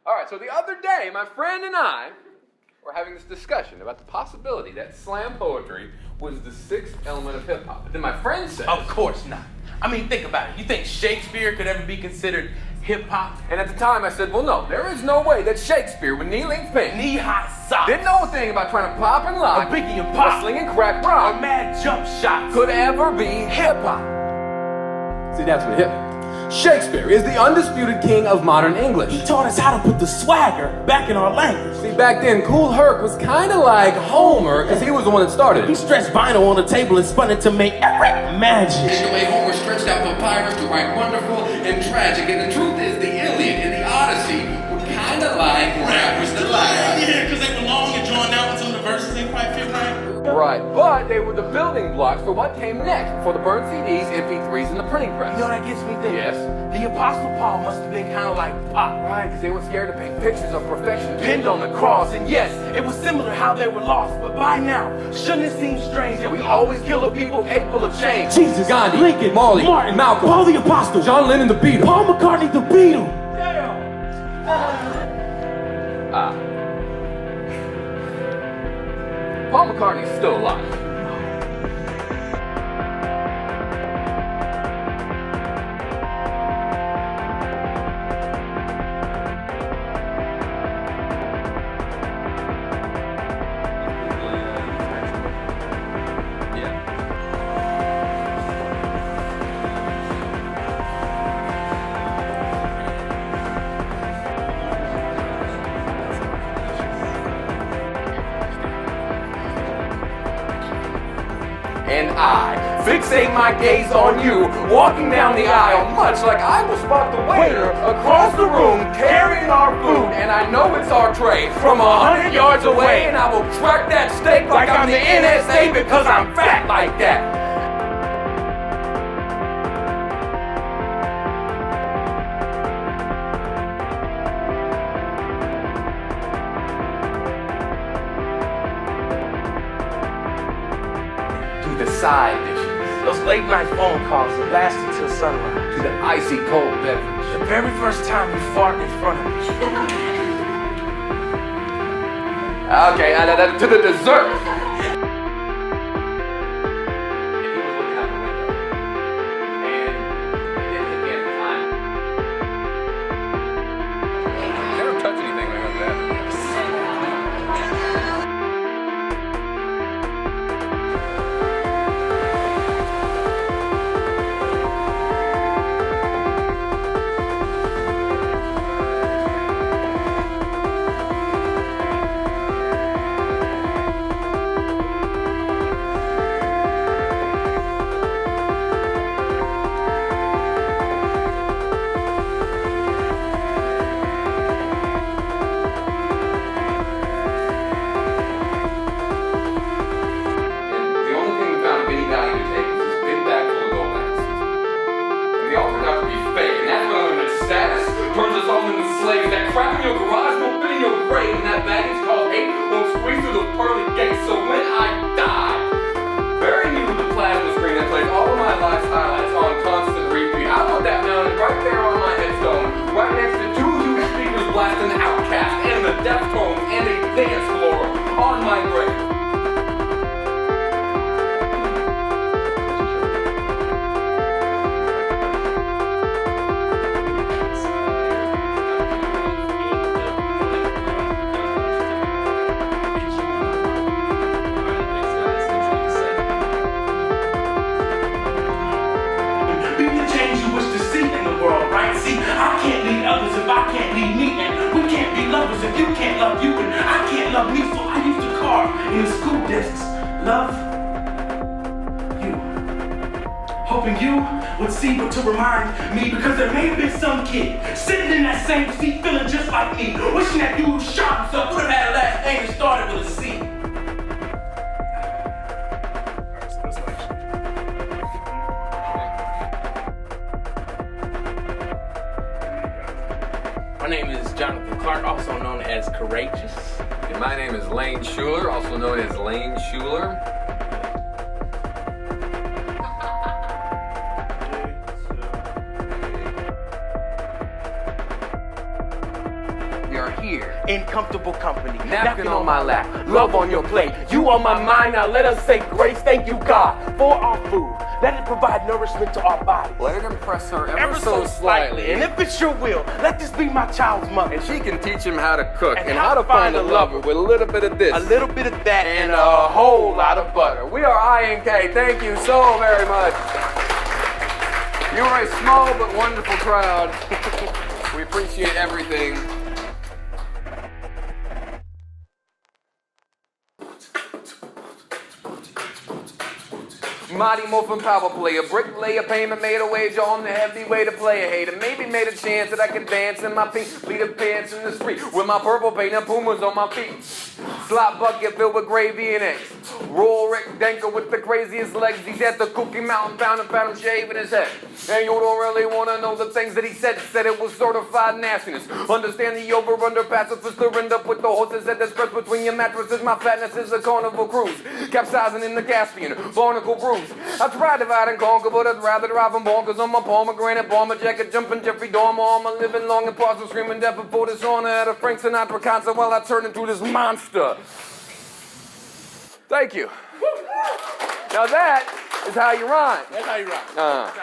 All right, so the other day, my friend and I were having this discussion about the possibility that slam poetry was the sixth element of hip-hop. But then my friend said... Of course not. I mean, think about it. You think Shakespeare could ever be considered hip-hop? And at the time, I said, well, no, there is no way that Shakespeare with knee-length pants, knee-high socks, didn't know a thing about trying to pop and lock, a biggie and pop, slinging crack rock, or mad jump shots, could ever be hip-hop. See, that's what hip. Shakespeare is the undisputed king of modern English. He taught us how to put the swagger back in our language. See, back then, Kool Herc was kind of like Homer, because he was the one that started it. He stretched vinyl on the table and spun it to make epic magic. It's the way Homer stretched out papyrus to write wonderful and tragic. And the truth is, the Iliad and the Odyssey were kind of like rappers that lie. Yeah, because they were long and drawn out, and some of the verses didn't quite fit right. Right, but they were the building blocks for what came next, before the burned CDs, MP3s, and the printing press. You know, that gets me thinking. Yes. The Apostle Paul must have been kind of like pop, Right, because they were scared to paint pictures of perfection pinned on the cross. And yes, it was similar how they were lost, but by now, shouldn't it seem strange that we always kill the people capable of change? Jesus, Gandhi, Lincoln, Marley, Martin, Malcolm, Paul the Apostle, John Lennon the Beatles, Paul McCartney the Beatles. Paul McCartney's still alive. And I fixate my gaze on you, walking down the aisle, much like I will spot the waiter across the room carrying our food, and I know it's our tray from 100 yards away, and I will track that steak like I'm the NSA because I'm fat like that. The side dishes, Those late night phone calls that lasted till sunrise. to the icy cold beverage. The very first time you fart in front of me. Okay, to the dessert. Never touch anything like that. Turns us all into slaves. That crap in your garage won't fit in your grave, and that baggage called hate won't squeeze through those pearly gates. So when I die, bury me with the plasma screen that plays all of my life's highlights on constant repeat. I want that mounted right there on my headstone, right next to two huge speakers blasting Outcast and the Deftones and a dance floor on my grave. I can't lead others if I can't lead me, and we can't be lovers if you can't love you, and I can't love me, so I used to carve in the school desks, love you. Hoping you would see what to remind me, because there may have been some kid sitting in that same seat feeling just like me, wishing that dude shot himself would have had a last name that started with a C. My name is Jonathan Clark, also known as Courageous. And my name is Lane Schuler, also known as Lane Schuler. We are are here. In comfortable company. Napkin on my lap. Love on your plate. You on my mind. Now let us say grace. Thank you, God, for our food. Let it provide nourishment to our bodies. Let it impress her ever so slightly. And if it's your will, let this be my child's mother. And she can teach him how to cook and how to find a lover with a little bit of this. A little bit of that and a whole lot of butter. We are I.N.K. Thank you so very much. You are a small but wonderful crowd. We appreciate everything. Mighty Morphin Power Play, a bricklayer, payment made a wage on the heavy way to play a hater. Maybe made a chance that I could dance in my pink pleated pants in the street with my purple paint and Pumas on my feet. Slot bucket filled with gravy and eggs. Roll Rick Denker with the craziest legs. He's at the Cookie Mountain, found him shaving his head. And you don't really want to know the things that he said. Said it was certified nastiness. Understand the over-under pacifist to end up with the horses that express between your mattresses. My fatness is a carnival cruise. Capsizing in the Caspian, barnacle bruise. I try divide and conquer, but I'd rather drive them bonkers on my pomegranate bomber jacket, jumping Jeffrey Dahmer on my living long and parcel, screaming death before dishonor at a Frank Sinatra concert while I turn into this monster. Thank you. Now that is how you rhyme. That's how you rock.